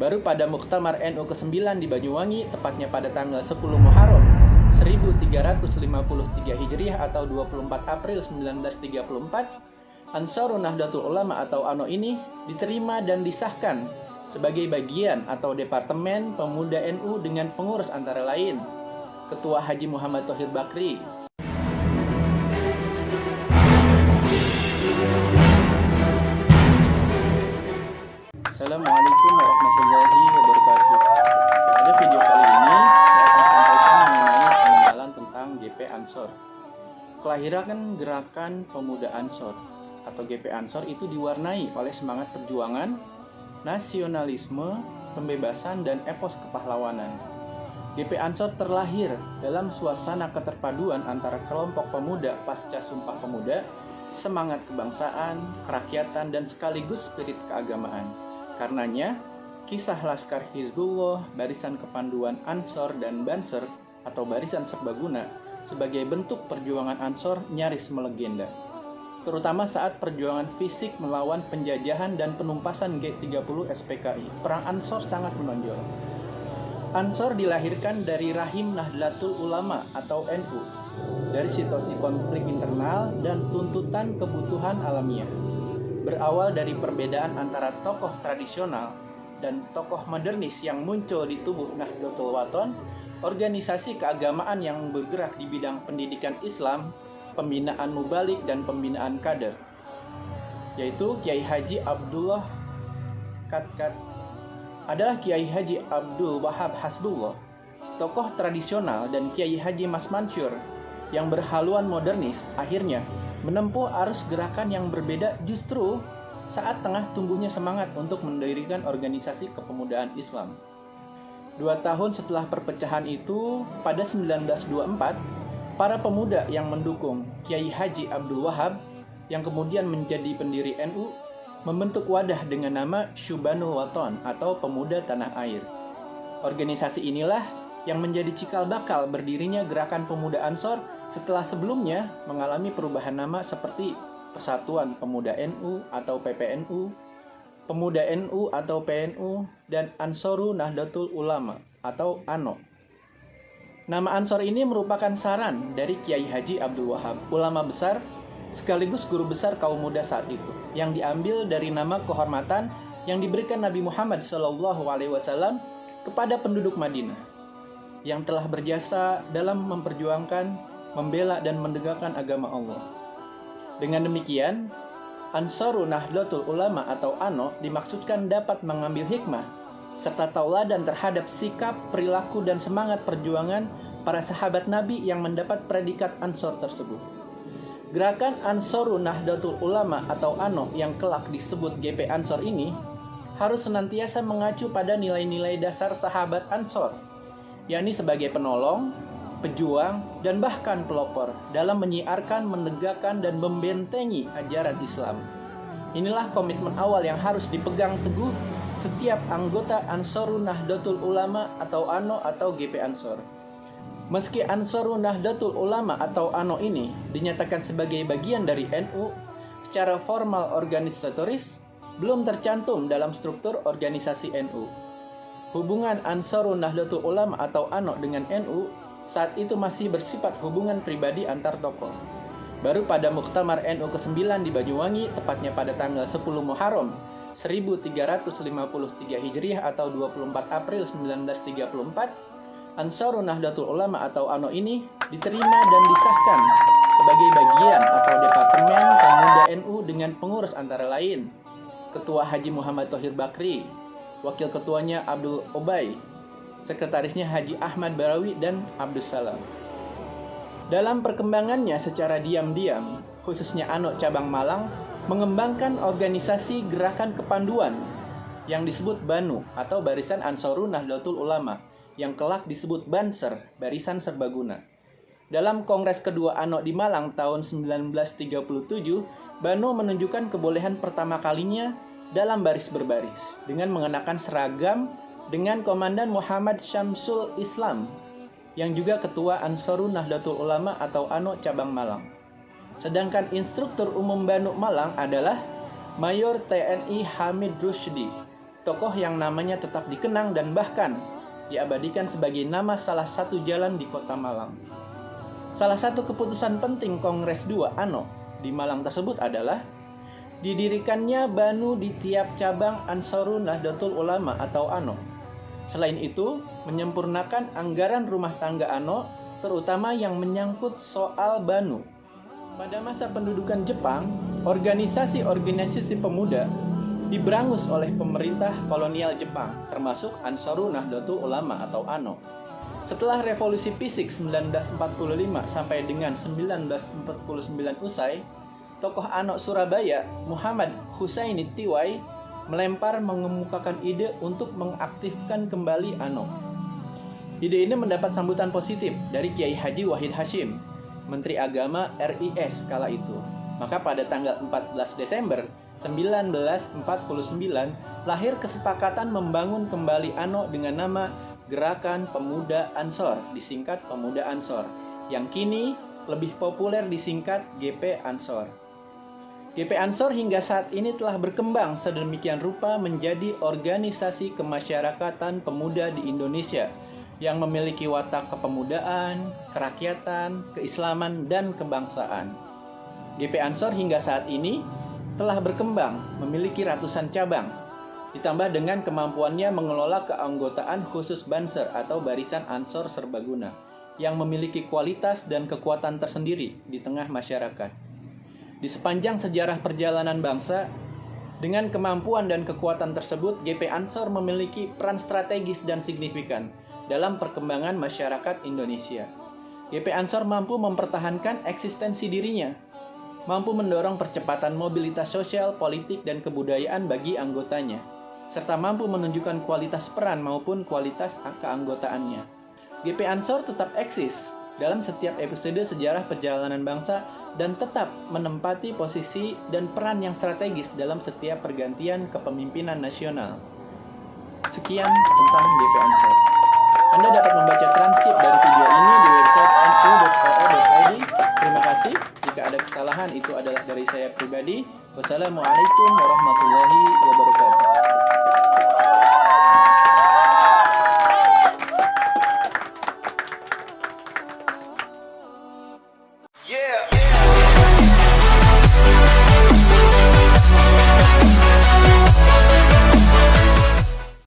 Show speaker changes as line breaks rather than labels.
Baru pada Muktamar NU ke-9 di Banyuwangi, tepatnya pada tanggal 10 Muharram 1353 Hijriah atau 24 April 1934, Ansarun Nahdlatul Ulama atau ANO ini diterima dan disahkan sebagai bagian atau Departemen Pemuda NU dengan pengurus antara lain Ketua Haji Muhammad Thohir Bakri, Assalamualaikum warahmatullahi wabarakatuh. Pada video kali ini saya akan sampaikan mengenai pengenalan tentang GP Ansor. Kelahiran Gerakan Pemuda Ansor atau GP Ansor itu diwarnai oleh semangat perjuangan, nasionalisme, pembebasan, dan epos kepahlawanan. GP Ansor terlahir dalam suasana keterpaduan antara kelompok pemuda pasca Sumpah Pemuda, semangat kebangsaan, kerakyatan, dan sekaligus spirit keagamaan. Karenanya, kisah Laskar Hizbullah, Barisan Kepanduan Ansor, dan Banser atau Barisan Serbaguna sebagai bentuk perjuangan Ansor nyaris melegenda, terutama saat perjuangan fisik melawan penjajahan dan penumpasan G30 SPKI. Perang Ansor sangat menonjol. Ansor dilahirkan dari rahim Nahdlatul Ulama atau NU, dari situasi konflik internal dan tuntutan kebutuhan alamiah. Berawal dari perbedaan antara tokoh tradisional dan tokoh modernis yang muncul di tubuh Nahdlatul Wathon, organisasi keagamaan yang bergerak di bidang pendidikan Islam, pembinaan mubalik, dan pembinaan kader, yaitu Kiai Haji Abdullah adalah Kiai Haji Abdul Wahab Hasbullah, tokoh tradisional, dan Kiai Haji Mas Mansur yang berhaluan modernis, akhirnya menempuh arus gerakan yang berbeda justru saat tengah tumbuhnya semangat untuk mendirikan organisasi kepemudaan Islam. 2 tahun setelah perpecahan itu, pada 1924, para pemuda yang mendukung Kiai Haji Abdul Wahab yang kemudian menjadi pendiri NU membentuk wadah dengan nama Syubanul Wathon atau Pemuda Tanah Air. Organisasi inilah yang menjadi cikal bakal berdirinya Gerakan Pemuda Ansor setelah sebelumnya mengalami perubahan nama seperti Persatuan Pemuda NU atau PPNU, Pemuda NU atau PNU, dan Ansarun Nahdlatul Ulama atau ANO. Nama Ansor ini merupakan saran dari Kiai Haji Abdul Wahab, ulama besar sekaligus guru besar kaum muda saat itu, yang diambil dari nama kehormatan yang diberikan Nabi Muhammad SAW kepada penduduk Madinah yang telah berjasa dalam memperjuangkan, membela, dan menegakkan agama Allah. Dengan demikian, Ansarun Nahdlatul Ulama atau ANO dimaksudkan dapat mengambil hikmah serta tauladan terhadap sikap, perilaku, dan semangat perjuangan para sahabat Nabi yang mendapat predikat Ansor tersebut. Gerakan Ansarun Nahdlatul Ulama atau ANO yang kelak disebut GP Ansor ini harus senantiasa mengacu pada nilai-nilai dasar sahabat Ansor, yakni sebagai penolong, pejuang, dan bahkan pelopor dalam menyiarkan, menegakkan, dan membentengi ajaran Islam. Inilah komitmen awal yang harus dipegang teguh setiap anggota Ansarun Nahdlatul Ulama atau ANO atau GP Ansor. Meski Ansarun Nahdlatul Ulama atau ANO ini dinyatakan sebagai bagian dari NU, secara formal organisatoris belum tercantum dalam struktur organisasi NU. Hubungan Ansarun Nahdlatul Ulama atau ANO dengan NU saat itu masih bersifat hubungan pribadi antar tokoh. Baru pada Muktamar NU ke-9 di Banyuwangi, tepatnya pada tanggal 10 Muharram 1353 Hijriah atau 24 April 1934, Ansarun Nahdlatul Ulama atau ANO ini diterima dan disahkan sebagai bagian atau Departemen Pemuda NU dengan pengurus antara lain Ketua Haji Muhammad Thohir Bakri, Wakil Ketuanya Abdul Obay, Sekretarisnya Haji Ahmad Barawi, dan Abdus Salam. Dalam perkembangannya secara diam-diam, khususnya ANO Cabang Malang mengembangkan organisasi Gerakan Kepanduan yang disebut BANU atau Barisan Ansarun Nahdlatul Ulama yang kelak disebut Banser, Barisan Serbaguna. Dalam Kongres kedua ANO di Malang tahun 1937, BANU menunjukkan kebolehan pertama kalinya dalam baris berbaris dengan mengenakan seragam dengan Komandan Muhammad Syamsul Islam yang juga Ketua Ansarun Nahdlatul Ulama atau ANO Cabang Malang. Sedangkan instruktur umum BANU Malang adalah Mayor TNI Hamid Rusdi tokoh yang namanya tetap dikenang dan bahkan diabadikan sebagai nama salah satu jalan di Kota Malang. Salah satu keputusan penting Kongres II ANO di Malang tersebut adalah didirikannya Banu di tiap cabang Ansarun Nahdlatul Ulama atau ANO. Selain itu, menyempurnakan anggaran rumah tangga ANO, terutama yang menyangkut soal Banu. Pada masa pendudukan Jepang, organisasi-organisasi pemuda diberangus oleh pemerintah kolonial Jepang, termasuk Ansarun Nahdlatul Ulama atau ANO. Setelah revolusi fisik 1945 sampai dengan 1949 usai, tokoh ANO Surabaya, Muhammad Husaini Tiwai, melempar mengemukakan ide untuk mengaktifkan kembali ANO. Ide ini mendapat sambutan positif dari Kiai Haji Wahid Hasyim, Menteri Agama RIS kala itu. Maka pada tanggal 14 Desember 1949 lahir kesepakatan membangun kembali ANO dengan nama Gerakan Pemuda Ansor, disingkat Pemuda Ansor, yang kini lebih populer disingkat GP Ansor. GP Ansor hingga saat ini telah berkembang sedemikian rupa menjadi organisasi kemasyarakatan pemuda di Indonesia yang memiliki watak kepemudaan, kerakyatan, keislaman, dan kebangsaan. GP Ansor hingga saat ini telah berkembang, memiliki ratusan cabang, ditambah dengan kemampuannya mengelola keanggotaan khusus Banser atau Barisan Ansor Serbaguna, yang memiliki kualitas dan kekuatan tersendiri di tengah masyarakat. Di sepanjang sejarah perjalanan bangsa, dengan kemampuan dan kekuatan tersebut, GP Ansor memiliki peran strategis dan signifikan dalam perkembangan masyarakat Indonesia. GP Ansor mampu mempertahankan eksistensi dirinya, mampu mendorong percepatan mobilitas sosial, politik, dan kebudayaan bagi anggotanya, serta mampu menunjukkan kualitas peran maupun kualitas keanggotaannya. GP Ansor tetap eksis dalam setiap episode sejarah perjalanan bangsa dan tetap menempati posisi dan peran yang strategis dalam setiap pergantian kepemimpinan nasional. Sekian tentang GP Ansor. Anda dapat membaca transkrip dari video ini di website nu.oo.id. Terima kasih. Jika ada kesalahan, itu adalah dari saya pribadi. Wassalamualaikum warahmatullahi wabarakatuh.